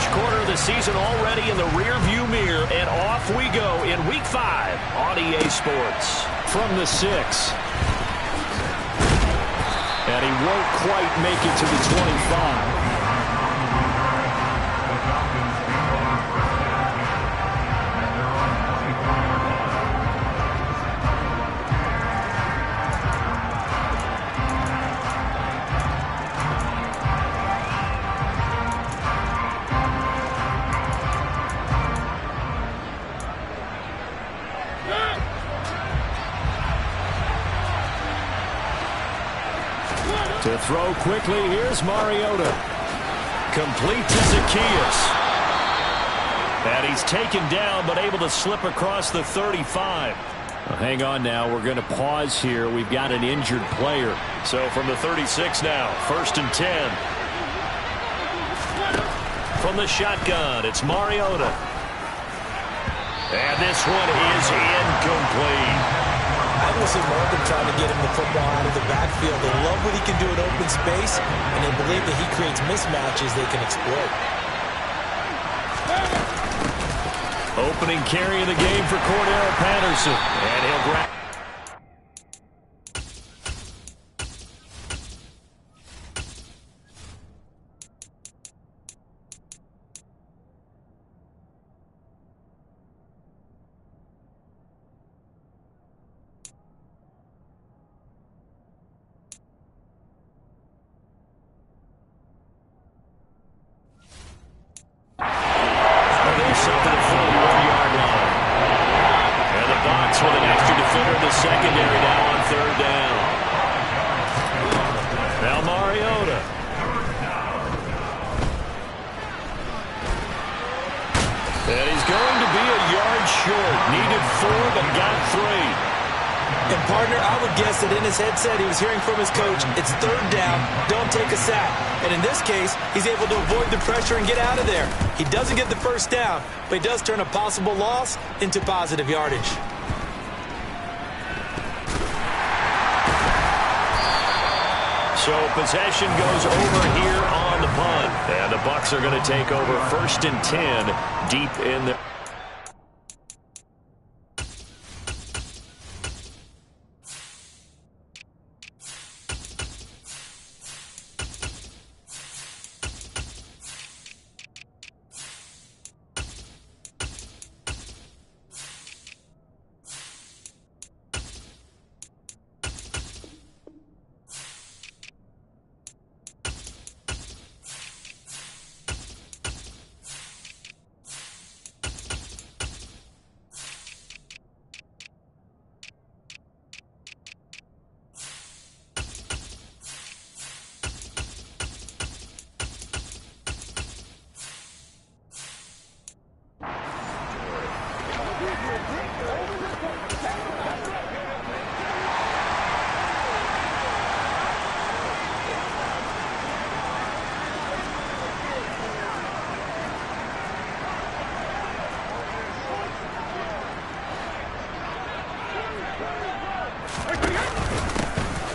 First quarter of the season already in the rearview mirror, and off we go in Week 5 on EA Sports. From the 6. And he won't quite make it to the 25. To throw quickly, here's Mariota. Complete to Zacchaeus. And he's taken down, but able to slip across the 35. Well, hang on now. We're going to pause here. We've got an injured player. So from the 36 now, 1st and 10. From the shotgun, it's Mariota. And this one is incomplete. I will see more of them trying to get him the football out of the backfield. They love what he can do in open space, and they believe that he creates mismatches they can exploit. Opening carry of the game for Cordero Patterson. And he'll grab. Secondary now on 3rd down. Now Mariota. And he's going to be a yard short. Needed 4, but got 3. And partner, I would guess that in his headset he was hearing from his coach, it's 3rd down, don't take a sack. And in this case, he's able to avoid the pressure and get out of there. He doesn't get the 1st down, but he does turn a possible loss into positive yardage. So possession goes over here on the punt. And the Bucs are going to take over 1st and 10 deep in the...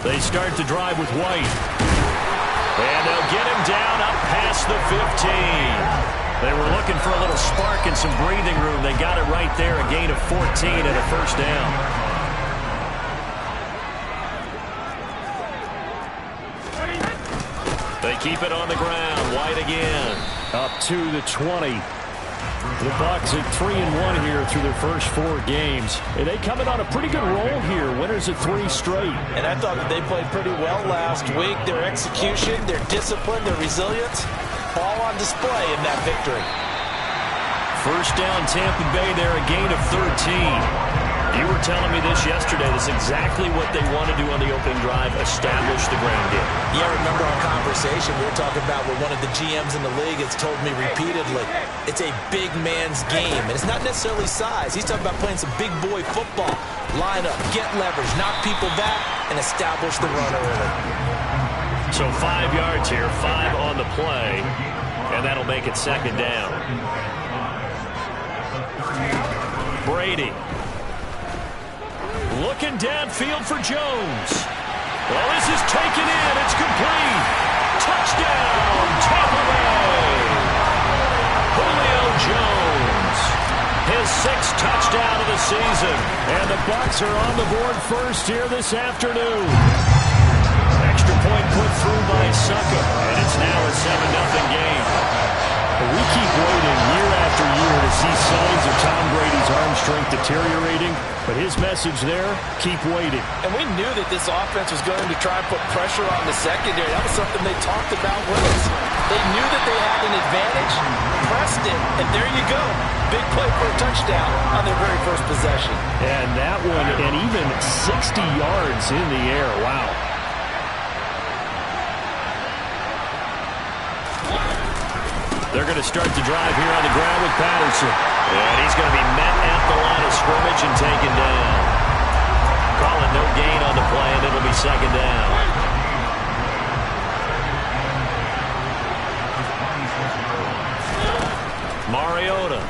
They start to drive with White. And they'll get him down up past the 15. They were looking for a little spark and some breathing room. They got it right there, a gain of 14 and a 1st down. They keep it on the ground. White again. Up to the 20. The Bucs at 3-1 here through their first 4 games. And they come in on a pretty good roll here. Winners at 3 straight. And I thought that they played pretty well last week. Their execution, their discipline, their resilience, all on display in that victory. 1st down Tampa Bay there, a gain of 13. You were telling me this yesterday. This is exactly what they want to do on the opening drive, establish the ground game. Yeah, remember our conversation. We were talking about what one of the GMs in the league has told me repeatedly. It's a big man's game, and it's not necessarily size. He's talking about playing some big boy football. Line up, get leverage, knock people back, and establish the run early. So 5 yards here, 5 on the play, and that'll make it 2nd down. Brady. Looking downfield for Jones. Well, this is taken in. It's complete. Touchdown, Tampa Bay. his 6th touchdown of the season. And the Bucs are on the board first here this afternoon. Extra point put through by Succa, and it's now a 7-0 game. We keep waiting year after year to see signs of Tom Brady's arm strength deteriorating, but his message there, keep waiting. And we knew that this offense was going to try and put pressure on the secondary. That was something they talked about with us. They knew that they had an advantage, pressed it, and there you go. Big play for a touchdown on their very first possession. And that one, and even 60 yards in the air. Wow. They're going to start the drive here on the ground with Patterson. And he's going to be met at the line of scrimmage and taken down. Calling no gain on the play, and it'll be 2nd down. Mariota.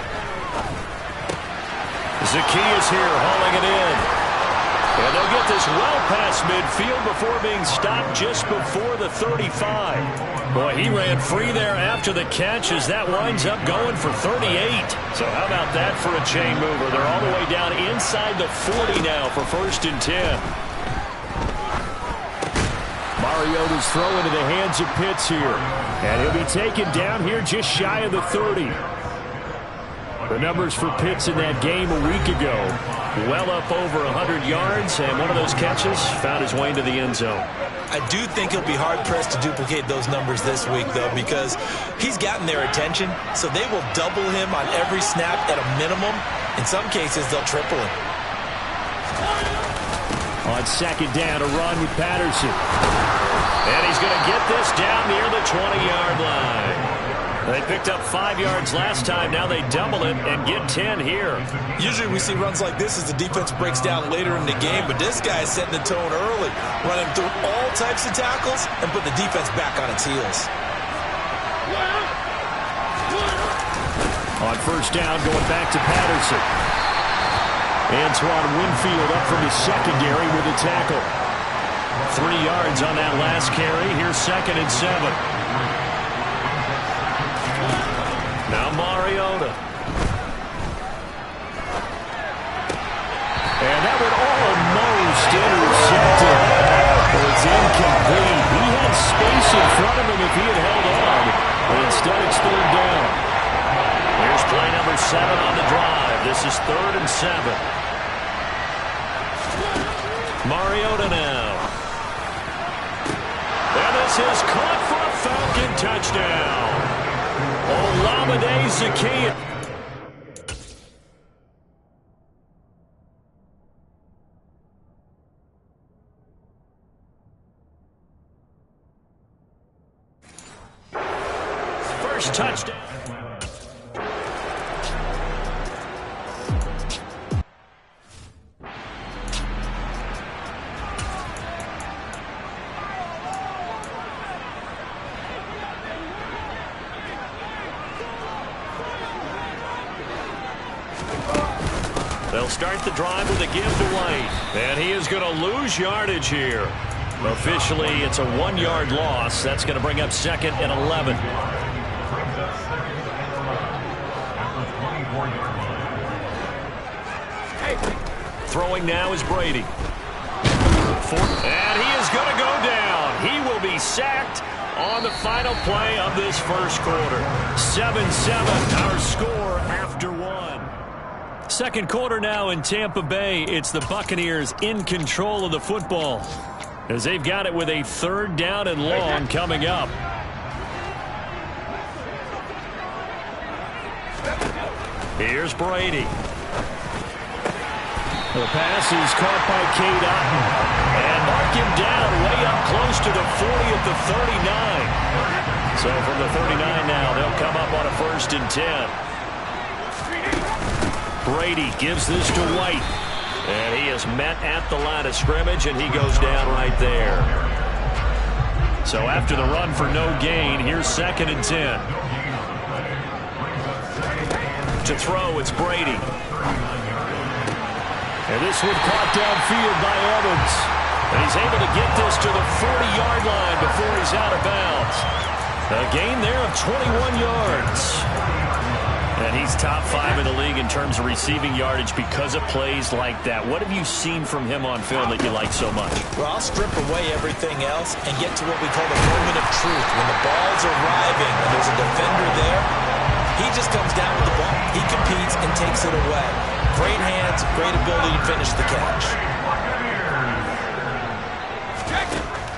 Zacchaeus here hauling it in. And they'll get this well past midfield before being stopped just before the 35. Boy, he ran free there after the catch as that winds up going for 38. So how about that for a chain mover? They're all the way down inside the 40 now for 1st and 10. Mariota's throw into the hands of Pitts here. And he'll be taken down here just shy of the 30. The numbers for Pitts in that game a week ago. Well up over 100 yards, and one of those catches found his way into the end zone. I do think he'll be hard-pressed to duplicate those numbers this week, though, because he's gotten their attention, so they will double him on every snap at a minimum. In some cases, they'll triple him. On 2nd down, a run with Patterson. And he's going to get this down near the 20-yard line. They picked up 5 yards last time. Now they double it and get 10 here. Usually we see runs like this as the defense breaks down later in the game, but this guy is setting the tone early, running through all types of tackles and put the defense back on its heels. On 1st down, going back to Patterson. Antoine Winfield up from the secondary with a tackle. 3 yards on that last carry. Here's 2nd and 7. Now Mariota. And that would almost intercept him. But it's incomplete. He had space in front of him if he had held on. But instead it's 3rd down. Here's play number 7 on the drive. This is 3rd and 7. Mariota now. And this is caught for a Falcon touchdown. Olamide Zacchaeus. First touchdown. They'll start the drive with a give to White. And he is going to lose yardage here. Officially, it's a 1-yard loss. That's going to bring up 2nd and 11. Throwing now is Brady. And he is going to go down. He will be sacked on the final play of this first quarter. 7-7, our score after 1. Second quarter now in Tampa Bay. It's the Buccaneers in control of the football as they've got it with a 3rd down and long coming up. Here's Brady. The pass is caught by Cade Otton. And mark him down way up close to the 40 at the 39. So from the 39 now, they'll come up on a 1st and 10. Brady gives this to White. And he is met at the line of scrimmage, and he goes down right there. So after the run for no gain, here's 2nd and 10. To throw, it's Brady. And this one caught downfield by Evans. And he's able to get this to the 40-yard line before he's out of bounds. A gain there of 21 yards. And he's top 5 in the league in terms of receiving yardage because of plays like that. What have you seen from him on film that you like so much? Well, I'll strip away everything else and get to what we call the moment of truth. When the ball's arriving and there's a defender there, he just comes down with the ball. He competes and takes it away. Great hands, great ability to finish the catch.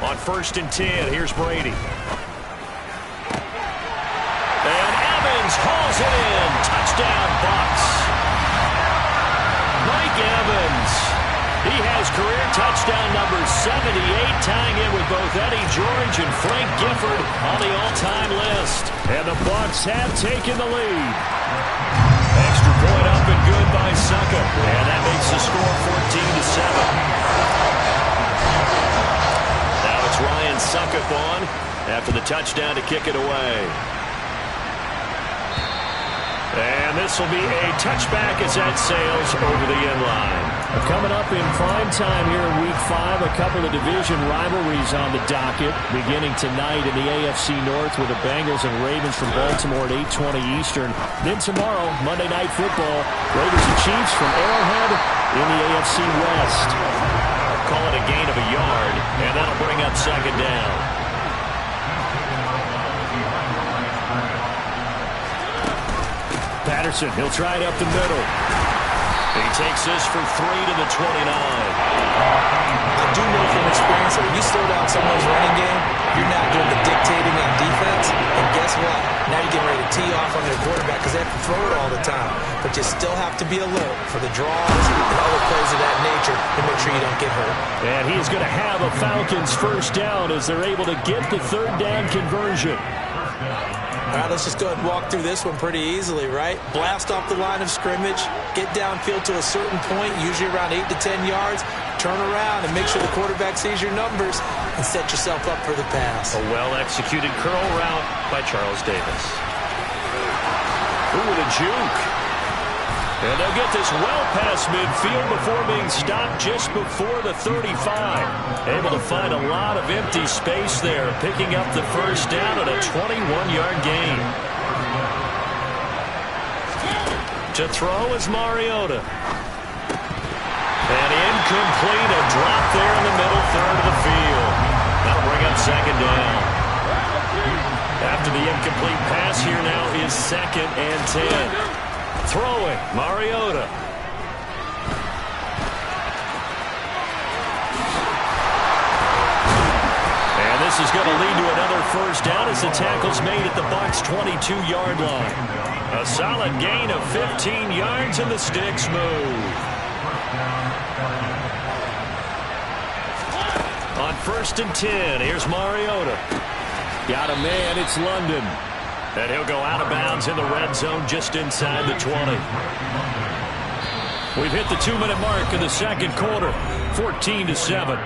On 1st and 10, here's Brady. And Evans hauls it in. Touchdown, Bucs. Mike Evans. He has career touchdown number 78, tying in with both Eddie George and Frank Gifford on the all-time list. And the Bucs have taken the lead. Extra point up and good by Suckup. And that makes the score 14-7. Now it's Ryan Suckup on after the touchdown to kick it away. And this will be a touchback as that sails over the end line. Coming up in prime time here in Week 5, a couple of division rivalries on the docket. Beginning tonight in the AFC North with the Bengals and Ravens from Baltimore at 8:20 Eastern. Then tomorrow, Monday Night Football, Raiders and Chiefs from Arrowhead in the AFC West. Call it a gain of a yard, and that'll bring up 2nd down. Patterson, he'll try it up the middle. He takes this for 3 to the 29. I do know from experience that when you slow down someone's running game, you're not doing the dictating on defense. And guess what? Now you're getting ready to tee off on their quarterback because they have to throw it all the time. But you still have to be alert for the draws and other plays of that nature to make sure you don't get hurt. And he is going to have a Falcons 1st down as they're able to get the 3rd down conversion. All right, let's just go ahead and walk through this one pretty easily, right? Blast off the line of scrimmage, get downfield to a certain point, usually around 8 to 10 yards, turn around and make sure the quarterback sees your numbers and set yourself up for the pass. A well-executed curl route by Charles Davis. Ooh, with a juke. And they'll get this well past midfield before being stopped just before the 35. Able to find a lot of empty space there, picking up the 1st down at a 21-yard gain. To throw is Mariota. And incomplete, a drop there in the middle 3rd of the field. That'll bring up 2nd down. After the incomplete pass, here now is 2nd and 10. Throwing, Mariota. And this is going to lead to another 1st down as the tackle's made at the Bucs' 22-yard line. A solid gain of 15 yards and the sticks move. On 1st and 10, here's Mariota. Got a man, it's London. And he'll go out of bounds in the red zone just inside the 20. We've hit the 2-minute mark of the 2nd quarter, 14-7.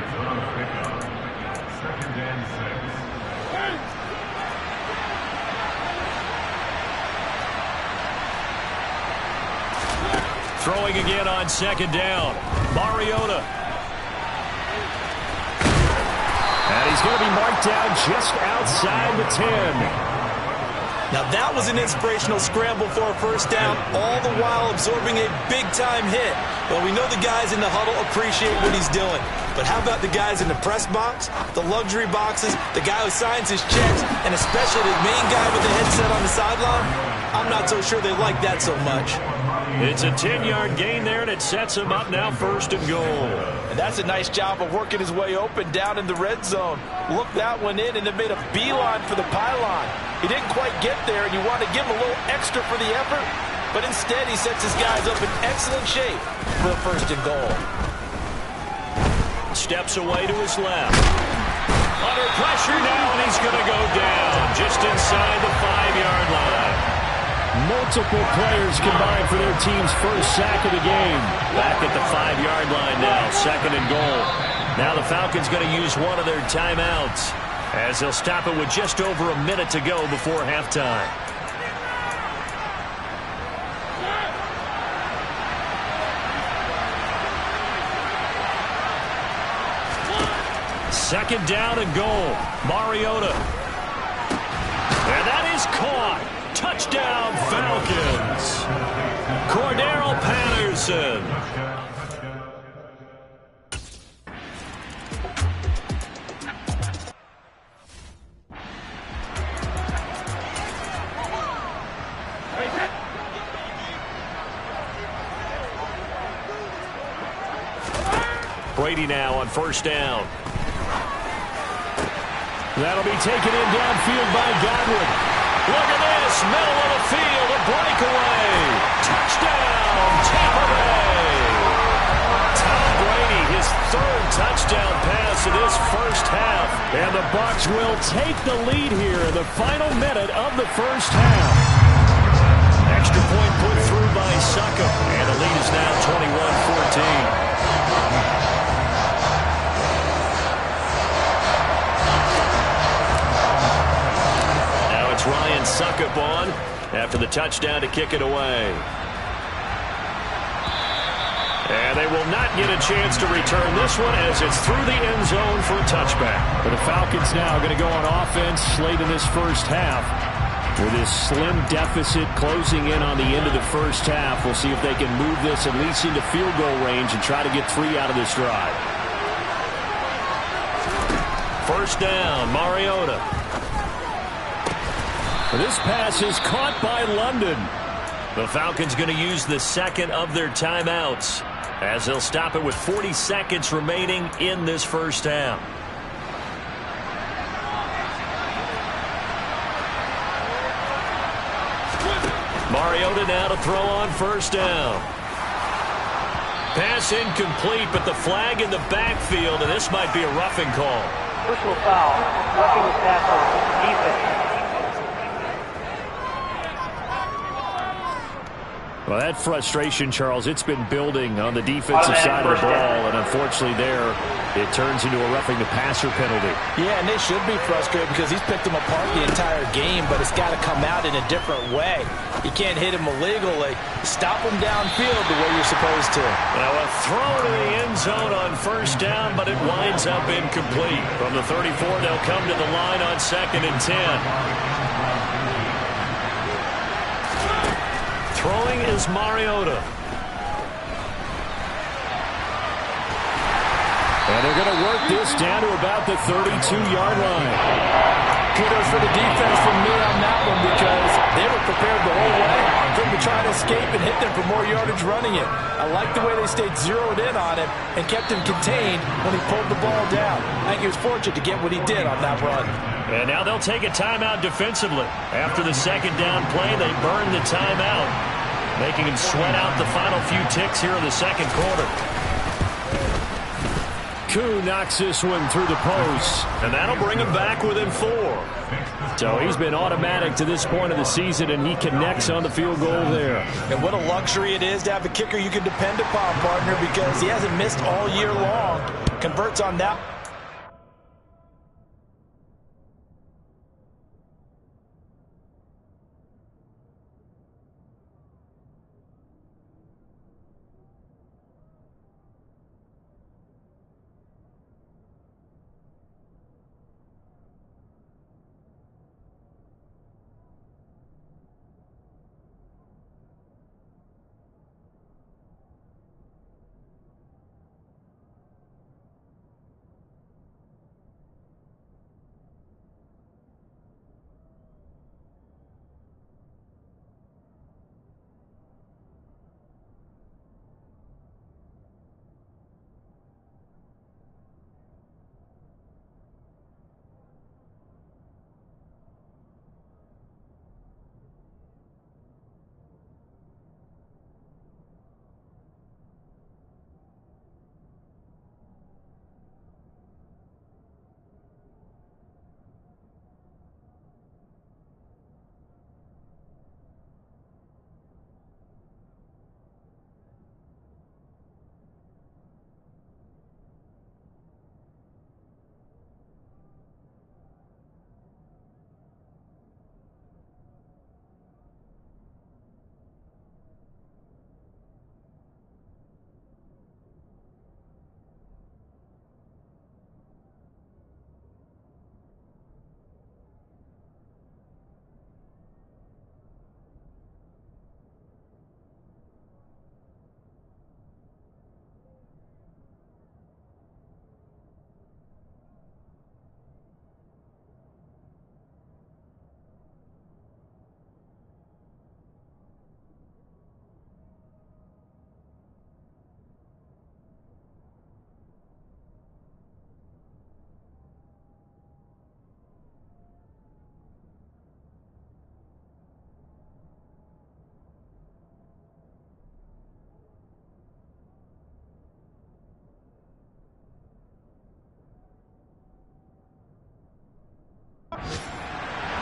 Throwing again on 2nd down. Mariota. And he's going to be marked down just outside the 10. Now that was an inspirational scramble for a 1st down, all the while absorbing a big-time hit. Well, we know the guys in the huddle appreciate what he's doing. But how about the guys in the press box, the luxury boxes, the guy who signs his checks, and especially the main guy with the headset on the sideline? I'm not so sure they like that so much. It's a 10-yard gain there, and it sets him up now 1st and goal. And that's a nice job of working his way open down in the red zone. Look that one in and then made a beeline for the pylon. He didn't quite get there, and you want to give him a little extra for the effort, but instead he sets his guys up in excellent shape for a 1st and goal. Steps away to his left. Under pressure now, and he's going to go down just inside the 5-yard line. Multiple players combined for their team's 1st sack of the game. Back at the 5-yard line now, 2nd and goal. Now the Falcons going to use one of their timeouts as they'll stop it with just over a minute to go before halftime. Second down and goal. Mariota. And that is caught. Touchdown, Falcons. Cordero Patterson. Brady now on first down. That'll be taken in downfield by Godwin. Look at this, middle of the field, a breakaway. Touchdown, Tampa Bay. Tom Brady, his third touchdown pass of this first half. And the Bucs will take the lead here in the final minute of the first half. Extra point put through by Succop, and the lead is now 21-14. Ryan Succop on after the touchdown to kick it away. And they will not get a chance to return this one as it's through the end zone for a touchback. But the Falcons now going to go on offense late in this first half. With this slim deficit closing in on the end of the first half, we'll see if they can move this at least into field goal range and try to get 3 out of this drive. First down, Mariota. This pass is caught by London. The Falcons going to use the second of their timeouts as they'll stop it with 40 seconds remaining in this first half. Mariota now to throw on first down. Pass incomplete, but the flag in the backfield, and this might be a roughing call. Personal foul, roughing the passer, defense. Well, that frustration, Charles, it's been building on the defensive side of the ball, and unfortunately there, it turns into a roughing the passer penalty. Yeah, and they should be frustrated because he's picked them apart the entire game, but it's got to come out in a different way. You can't hit him illegally. Stop him downfield the way you're supposed to. Now a throw to the end zone on first down, but it winds up incomplete. From the 34, they'll come to the line on 2nd and 10. Throwing is Mariota. And they're going to work this down to about the 32-yard line. Kudos for the defense from me on that one because they were prepared the whole way for him to try to escape and hit them for more yardage running it. I like the way they stayed zeroed in on him and kept him contained when he pulled the ball down. I think he was fortunate to get what he did on that run. And now they'll take a timeout defensively. After the second down play, they burn the timeout, making him sweat out the final few ticks here in the second quarter. Koo knocks this one through the post. And that'll bring him back within 4. So he's been automatic to this point of the season, and he connects on the field goal there. And what a luxury it is to have a kicker you can depend upon, partner, because he hasn't missed all year long. Converts on that.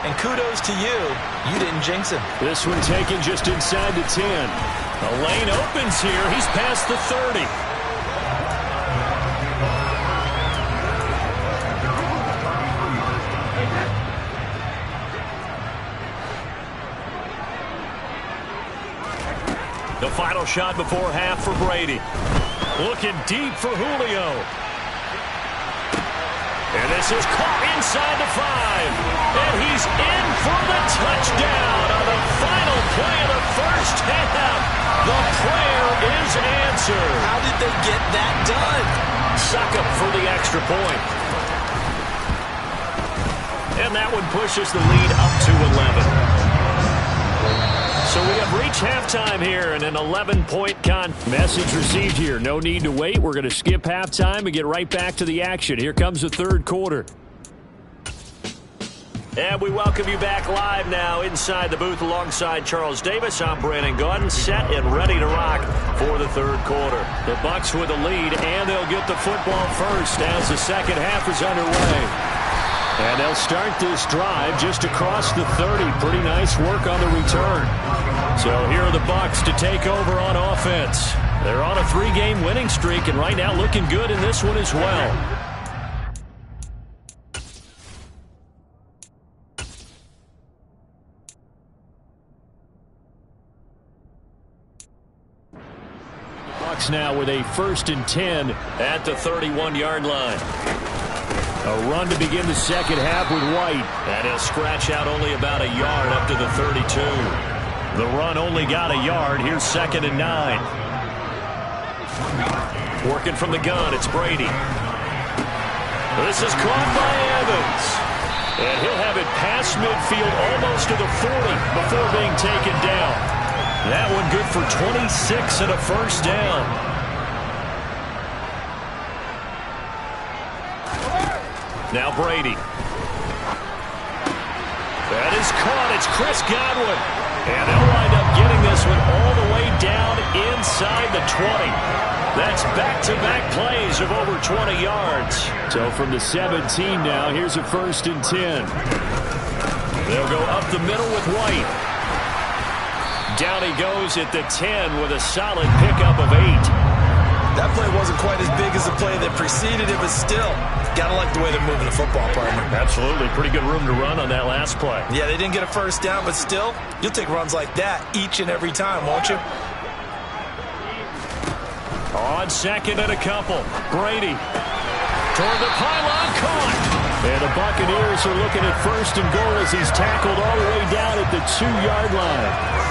And kudos to you. You didn't jinx him. This one taken just inside the 10. The lane opens here. He's past the 30. The final shot before half for Brady. Looking deep for Julio. And this is caught inside the 5. And he's in for the touchdown on the final play of the first half. The prayer is answered. How did they get that done? Succop for the extra point. And that one pushes the lead up to 11. So we have reached halftime here in an 11-point Message received here. No need to wait. We're going to skip halftime and get right back to the action. Here comes the third quarter. And we welcome you back live now inside the booth alongside Charles Davis. I'm Brandon Gaudin, set and ready to rock for the third quarter. The Bucs with the lead, and they'll get the football first as the second half is underway. And they'll start this drive just across the 30. Pretty nice work on the return. So here are the Bucs to take over on offense. They're on a 3-game winning streak, and right now looking good in this one as well. Bucs now with a 1st and 10 at the 31-yard line. A run to begin the second half with White. And he'll scratch out only about a yard up to the 32. The run only got a yard. Here's 2nd and 9. Working from the gun, it's Brady. This is caught by Evans. And he'll have it past midfield almost to the 40 before being taken down. That one good for 26 and a first down. Now Brady. That is caught. It's Chris Godwin. And they'll wind up getting this one all the way down inside the 20. That's back-to-back plays of over 20 yards. So from the 17 now, here's a 1st and 10. They'll go up the middle with White. Down he goes at the 10 with a solid pickup of 8. That play wasn't quite as big as the play that preceded it, but still, gotta like the way they're moving the football, partner. Absolutely. Pretty good room to run on that last play. Yeah, they didn't get a first down, but still, you'll take runs like that each and every time, won't you? On 2nd and a couple. Brady. Toward the pylon, caught. And the Buccaneers are looking at 1st and goal as he's tackled all the way down at the 2-yard line.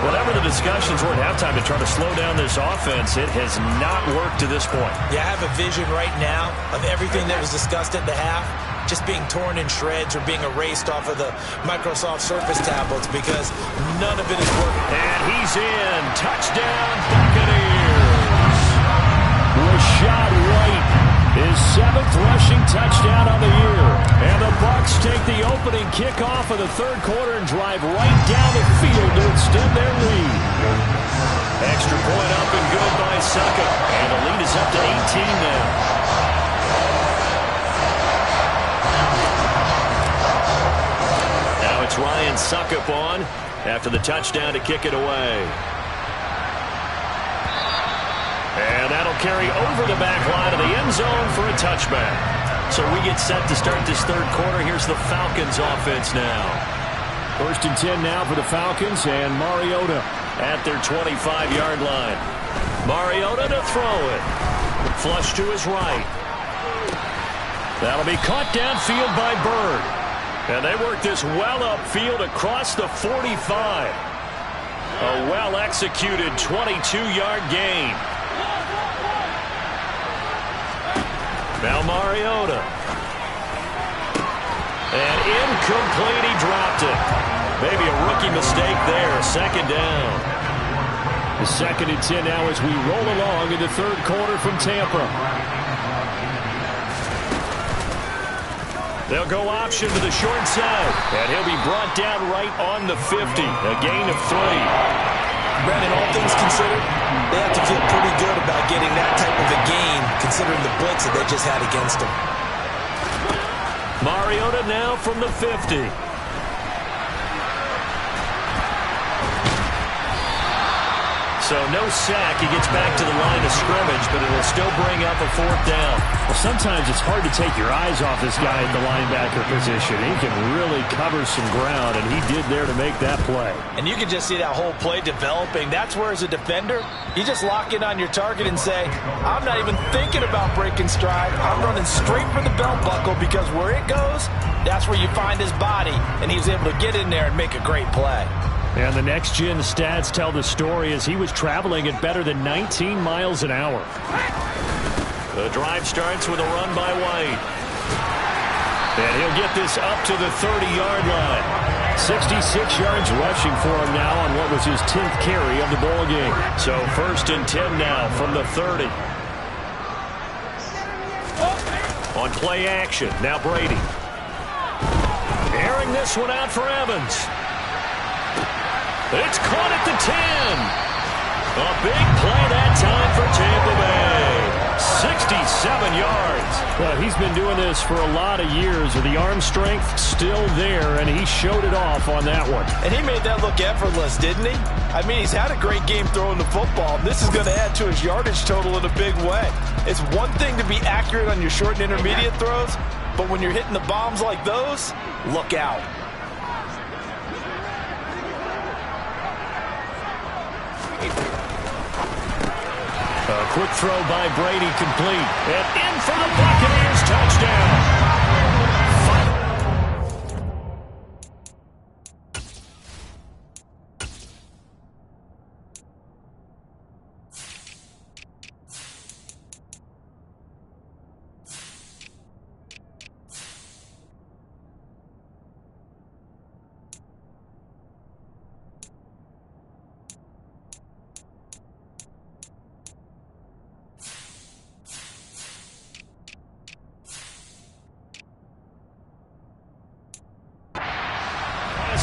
Whatever the discussions were at halftime to try to slow down this offense, it has not worked to this point. Yeah, I have a vision right now of everything that was discussed at the half just being torn in shreds or being erased off of the Microsoft Surface tablets because none of it is working. And he's in. Touchdown, Buccaneers. Rashad White, his 7th rushing touchdown on the year. And the Bucs take the opening kickoff of the third quarter and drive right down the field to extend their lead. Extra point up and good by Succop. And the lead is up to 18 now. Now it's Ryan Succop on after the touchdown to kick it away. And that'll carry over the back line of the end zone for a touchback. So we get set to start this third quarter. Here's the Falcons offense now. 1st and 10 now for the Falcons, and Mariota at their 25-yard line. Mariota to throw it. Flush to his right. That'll be caught downfield by Bird. And they work this well upfield across the 45. A well-executed 22-yard gain. Now Mariota. And incomplete, he dropped it. Maybe a rookie mistake there, 2nd down. The 2nd and 10 now as we roll along in the third quarter from Tampa. They'll go option to the short side. And he'll be brought down right on the 50. A gain of 3. Brandon, all things considered, they have to feel pretty good about getting that type of a gain, considering the blitz that they just had against them. Mariota now from the 50. So no sack. He gets back to the line of scrimmage, but it will still bring up a 4th down. Well, sometimes it's hard to take your eyes off this guy at the linebacker position. He can really cover some ground, and he did there to make that play. And you can just see that whole play developing. That's where, as a defender, you just lock in on your target and say, I'm not even thinking about breaking stride. I'm running straight for the belt buckle, because where it goes, that's where you find his body. And he was able to get in there and make a great play. And the next-gen stats tell the story as he was traveling at better than 19 miles an hour. The drive starts with a run by White. And he'll get this up to the 30-yard line. 66 yards rushing for him now on what was his 10th carry of the ball game. So 1st and 10 now from the 30. On play action, now Brady. Airing this one out for Evans. It's caught at the 10. A big play that time for Tampa Bay. 67 yards. Well, he's been doing this for a lot of years. The arm strength still there, and he showed it off on that one. And he made that look effortless, didn't he? I mean, he's had a great game throwing the football. This is going to add to his yardage total in a big way. It's one thing to be accurate on your short and intermediate throws, but when you're hitting the bombs like those, look out. A quick throw by Brady, complete. And in for the Buccaneers, touchdown.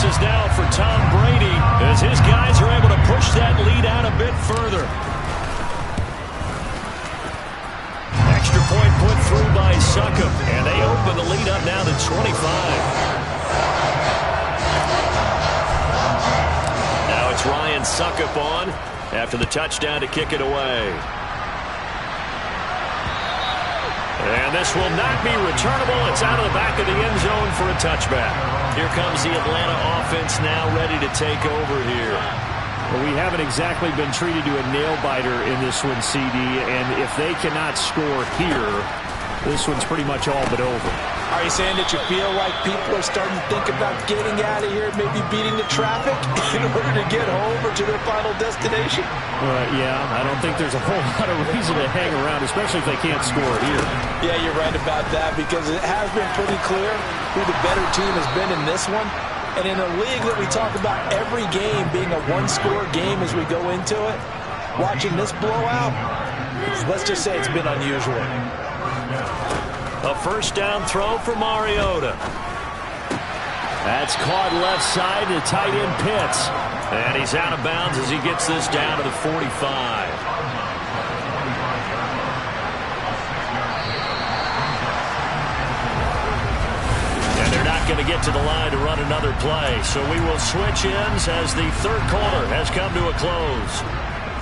Is now for Tom Brady as his guys are able to push that lead out a bit further. Extra point put through by Succop, and they open the lead up now to 25. Now it's Ryan Succop on after the touchdown to kick it away. And this will not be returnable. It's out of the back of the end zone for a touchback. Here comes the Atlanta offense now ready to take over here. Well, we haven't exactly been treated to a nail-biter in this one, CD, and if they cannot score here, this one's pretty much all but over. Are you saying that you feel like people are starting to think about getting out of here, maybe beating the traffic in order to get home or to their final destination? Yeah, I don't think there's a whole lot of reason to hang around, especially if they can't score here. Yeah, you're right about that, because it has been pretty clear who the better team has been in this one. And in a league that we talk about every game being a one-score game as we go into it, watching this blowout, let's just say it's been unusual. A first down throw for Mariota. That's caught left side to tight end Pitts. And he's out of bounds as he gets this down to the 45. And they're not going to get to the line to run another play. So we will switch ends as the third quarter has come to a close.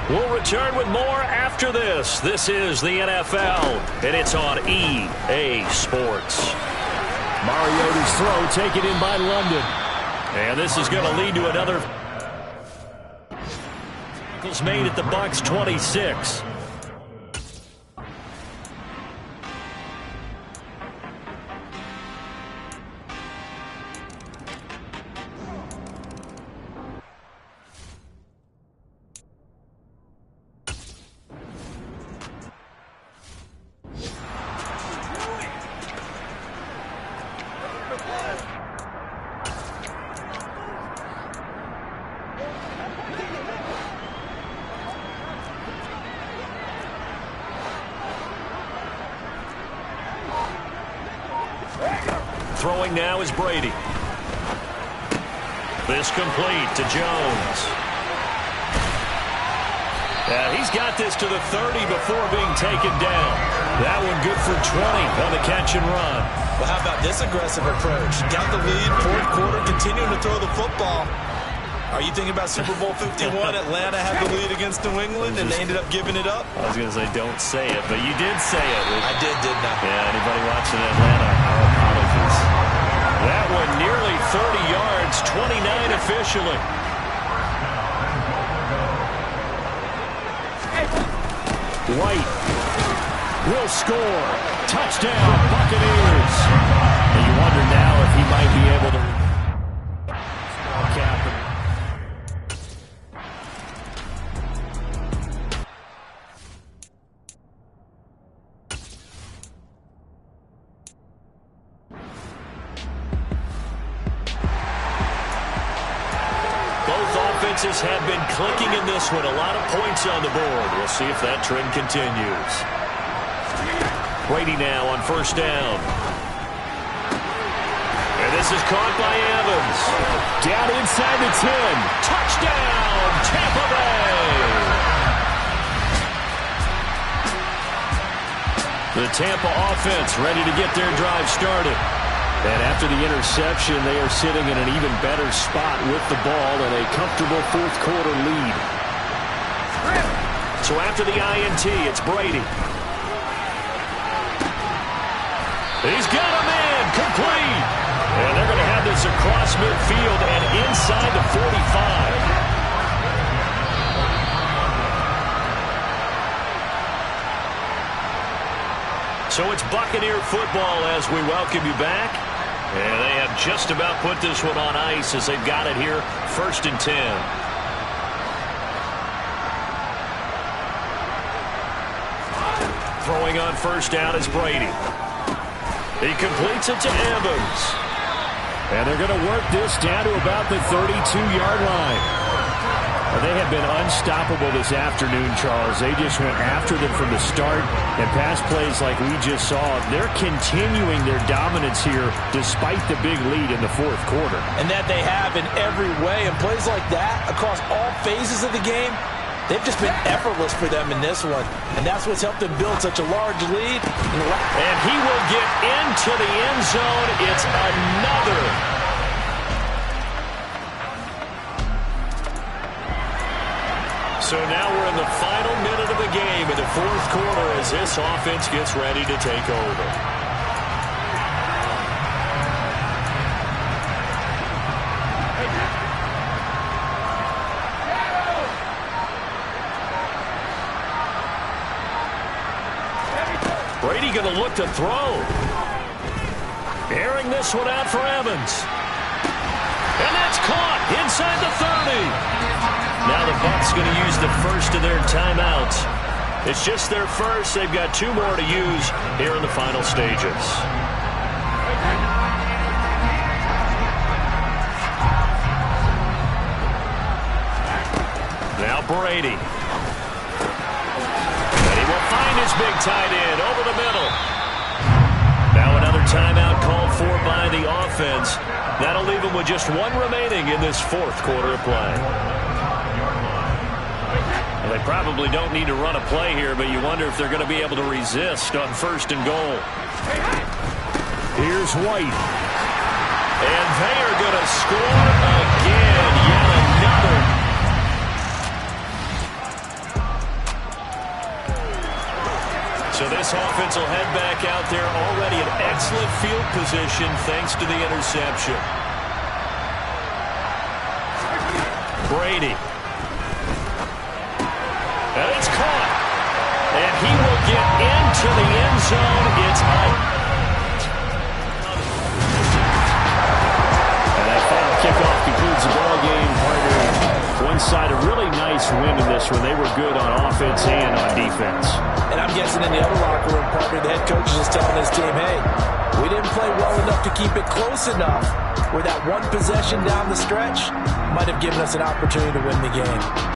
We'll return with more after this. This is the NFL, and it's on EA Sports. Mariota's throw taken in by London. And this is going to lead to another made at the Bucs 26. Throwing now is Brady. This complete to Jones. And he's got this to the 30 before being taken down. That one good for 20 on the catch and run. Well, how about this aggressive approach? Got the lead, fourth quarter, continuing to throw the football. Are you thinking about Super Bowl 51? Atlanta had the lead against New England, and they ended up giving it up? I was going to say don't say it, but you did say it. I did, didn't I? Yeah, anybody watching Atlanta, our apologies. That one nearly 30 yards, 29 officially. White will score. Touchdown, Buccaneers. And you wonder now if he might be able to cap him. Both offenses have been clicking in this one. A lot of points on the board. We'll see if that trend continues. Brady now on first down. And this is caught by Evans. Down inside the 10. Touchdown, Tampa Bay. The Tampa offense ready to get their drive started. And after the interception, they are sitting in an even better spot with the ball and a comfortable fourth quarter lead. So after the INT, it's Brady. He's got a man complete. And they're going to have this across midfield and inside the 45. So it's Buccaneer football as we welcome you back. And they have just about put this one on ice as they've got it here, 1st and 10. Throwing on first down is Brady. He completes it to Evans. And they're going to work this down to about the 32-yard line. They have been unstoppable this afternoon, Charles. They just went after them from the start, and pass plays like we just saw, they're continuing their dominance here despite the big lead in the fourth quarter. And that they have in every way, and plays like that across all phases of the game, they've just been effortless for them in this one, and that's what's helped them build such a large lead. And he will get into the end zone. It's another. So now we're in the final minute of the game in the fourth quarter as this offense gets ready to take over. Brady going to look to throw. Airing this one out for Evans. And that's caught inside the 30. Now the Bucs going to use the first of their timeouts. It's just their first. They've got 2 more to use here in the final stages. Now Brady. And he will find his big tight end over the middle. Now another timeout called for by the offense. That'll leave them with just 1 remaining in this fourth quarter of play. Well, they probably don't need to run a play here, but you wonder if they're going to be able to resist on 1st and goal. Here's White. And they are going to score again. Yet another. So this offense will head back out there, already in excellent field position thanks to the interception. Brady. And it's caught. And he will get into the end zone. It's out. And that final kickoff concludes the ball game. Partner, one side, a really nice win in this one. They were good on offense and on defense. And I'm guessing in the other locker room, partner, the head coach is just telling his team, hey, we didn't play well enough to keep it close enough where that one possession down the stretch might have given us an opportunity to win the game.